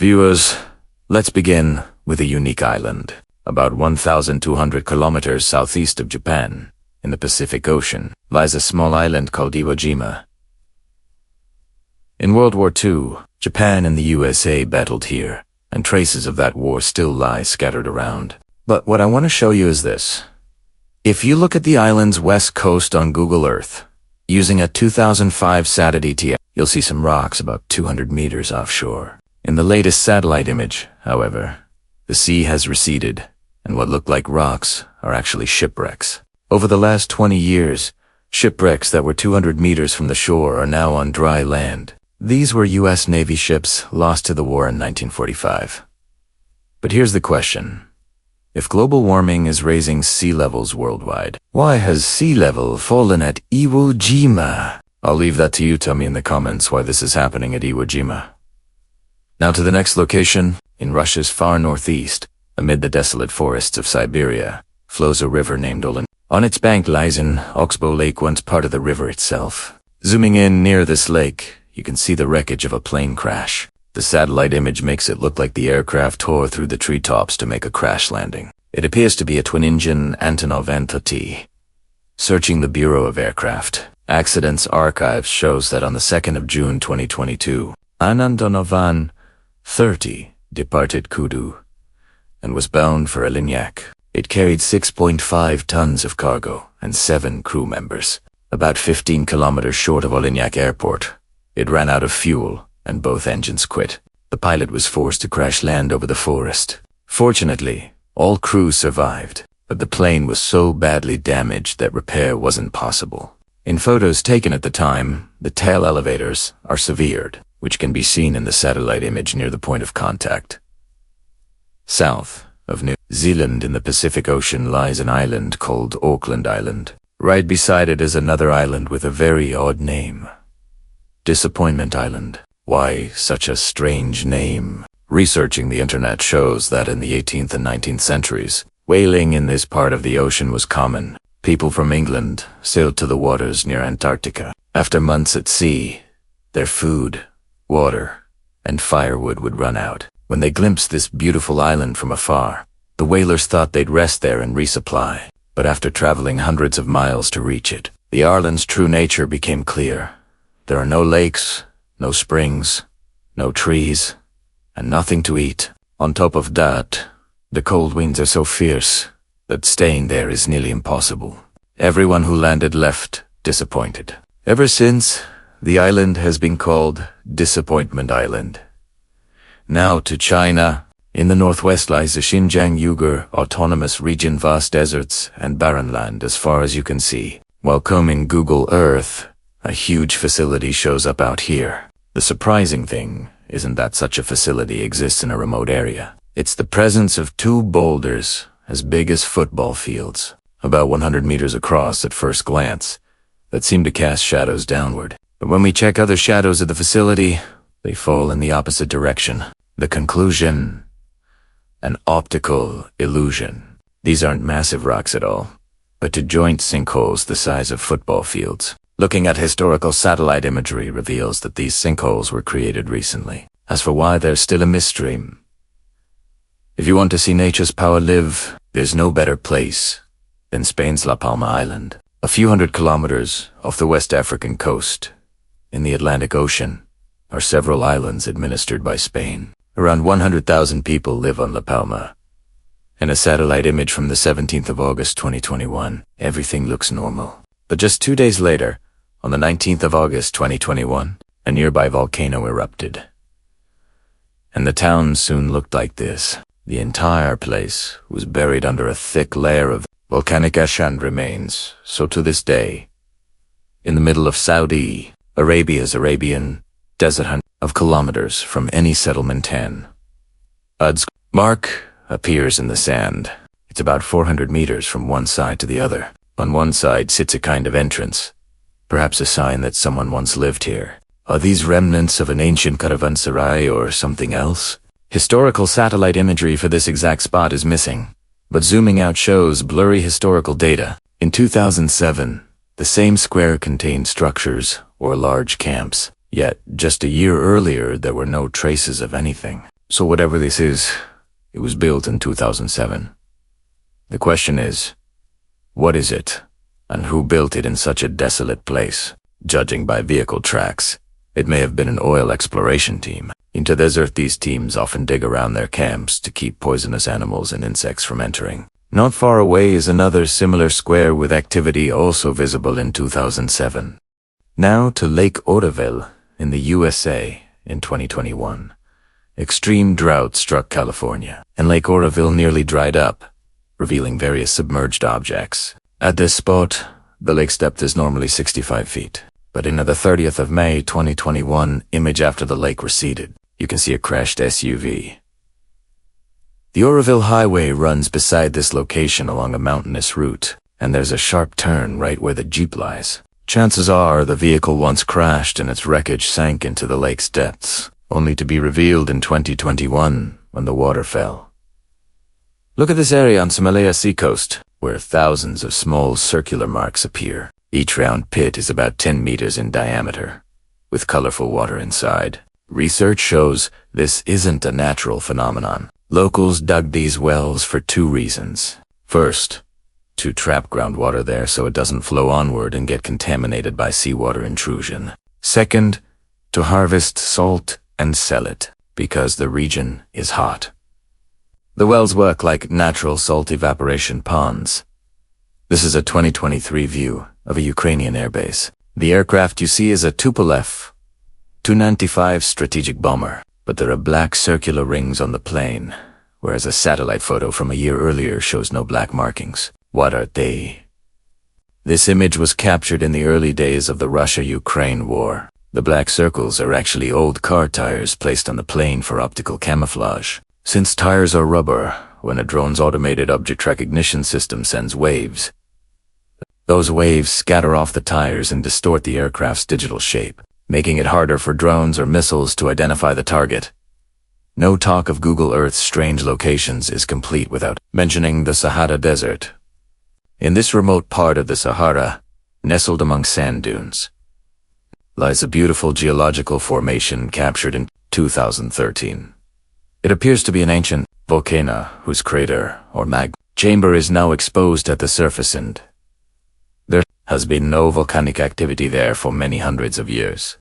Viewers, let's begin with a unique island, about 1,200 kilometers southeast of Japan. In the Pacific Ocean lies a small island called Iwo Jima. In World War II, Japan and the USA battled here, and traces of that war still lie scattered around. But what I want to show you is this. If you look at the island's west coast on Google Earth, using a 2005 SAT-DT, you'll see some rocks about 200 meters offshore. In the latest satellite image, however, the sea has receded, and what look like rocks are actually shipwrecks. Over the last 20 years, shipwrecks that were 200 meters from the shore are now on dry land. These were U.S. Navy ships lost to the war in 1945. But here's the question. If global warming is raising sea levels worldwide, why has sea level fallen at Iwo Jima? I'll leave that to you. Tell me in the comments why this is happening at Iwo Jima. Now to the next location. In Russia's far northeast, amid the desolate forests of Siberia, flows a river named Olan. On its bank lies an oxbow lake, once part of the river itself. Zooming in near this lake, you can see the wreckage of a plane crash. The satellite image makes it look like the aircraft tore through the treetops to make a crash landing. It appears to be a twin-engine Antonov An-T. Searching the Bureau of Aircraft Accidents Archives shows that on the 2nd of June 2022, an Antonov An-30 departed Kudu and was bound for Alignac. It carried 6.5 tons of cargo and 7 crew members. About 15 kilometers short of Alignac Airport, it ran out of fuel and both engines quit. The pilot was forced to crash land over the forest. Fortunately, all crew survived, but the plane was so badly damaged that repair wasn't possible. In photos taken at the time, the tail elevators are severed, which can be seen in the satellite image near the point of contact. South of New Zealand in the Pacific Ocean lies an island called Auckland Island. Right beside it is another island with a very odd name. Disappointment Island. Why such a strange name? Researching the internet shows that in the 18th and 19th centuries, whaling in this part of the ocean was common. People from England sailed to the waters near Antarctica. After months at sea, their food, water, and firewood would run out. When they glimpsed this beautiful island from afar, the whalers thought they'd rest there and resupply. But after traveling hundreds of miles to reach it, the island's true nature became clear. There are no lakes, no springs, no trees, and nothing to eat. On top of that, the cold winds are so fierce that staying there is nearly impossible. Everyone who landed left disappointed. Ever since, the island has been called Disappointment Island. Now to China. In the northwest lies the Xinjiang Uyghur Autonomous Region, vast deserts and barren land as far as you can see. While combing Google Earth, a huge facility shows up out here. The surprising thing isn't that such a facility exists in a remote area. It's the presence of 2 boulders as big as football fields, about 100 meters across at first glance, that seem to cast shadows downward. But when we check other shadows of the facility, they fall in the opposite direction. The conclusion: an optical illusion. These aren't massive rocks at all, but joint sinkholes the size of football fields. Looking at historical satellite imagery reveals that these sinkholes were created recently. As for why, there's still a mystery. If you want to see nature's power live, there's no better place than Spain's La Palma Island. A few hundred kilometers off the West African coast, in the Atlantic Ocean, are several islands administered by Spain. Around 100,000 people live on La Palma. In a satellite image from the 17th of August 2021, everything looks normal. But just 2 days later, on the 19th of August 2021, a nearby volcano erupted. And the town soon looked like this. The entire place was buried under a thick layer of volcanic ash and remains. So to this day, in the middle of Saudi Arabia's Arabian desert of kilometers from any settlement, 10 Ud's mark appears in the sand. It's about 400 meters from one side to the other. On one side sits a kind of entrance, perhaps a sign that someone once lived here. Are these remnants of an ancient caravanserai or something else? Historical satellite imagery for this exact spot is missing, but zooming out shows blurry historical data. In 2007, the same square contained structures or large camps, yet just a year earlier there were no traces of anything. So whatever this is, it was built in 2007. The question is, what is it, and who built it in such a desolate place? Judging by vehicle tracks, it may have been an oil exploration team. Into the desert, these teams often dig around their camps to keep poisonous animals and insects from entering. Not far away is another similar square with activity also visible in 2007. Now to Lake Oroville in the USA in 2021. Extreme drought struck California, and Lake Oroville nearly dried up, revealing various submerged objects. At this spot, the lake's depth is normally 65 feet, but in the 30th of May 2021 image after the lake receded, you can see a crashed SUV. The Oroville Highway runs beside this location along a mountainous route, and there's a sharp turn right where the Jeep lies. Chances are the vehicle once crashed and its wreckage sank into the lake's depths, only to be revealed in 2021 when the water fell. Look at this area on Somalia seacoast, where thousands of small circular marks appear. Each round pit is about 10 meters in diameter, with colorful water inside. Research shows this isn't a natural phenomenon. Locals dug these wells for two reasons. First, to trap groundwater there so it doesn't flow onward and get contaminated by seawater intrusion. Second, to harvest salt and sell it, because the region is hot. The wells work like natural salt evaporation ponds. This is a 2023 view of a Ukrainian airbase. The aircraft you see is a Tupolev Tu-95 strategic bomber, but there are black circular rings on the plane, whereas a satellite photo from a year earlier shows no black markings. What are they? This image was captured in the early days of the Russia-Ukraine war. The black circles are actually old car tires placed on the plane for optical camouflage. Since tires are rubber, when a drone's automated object recognition system sends waves, those waves scatter off the tires and distort the aircraft's digital shape, making it harder for drones or missiles to identify the target. No talk of Google Earth's strange locations is complete without mentioning the Sahara Desert. In this remote part of the Sahara, nestled among sand dunes, lies a beautiful geological formation captured in 2013. It appears to be an ancient volcano whose crater, or magma chamber, is now exposed at the surface, and there has been no volcanic activity there for many hundreds of years.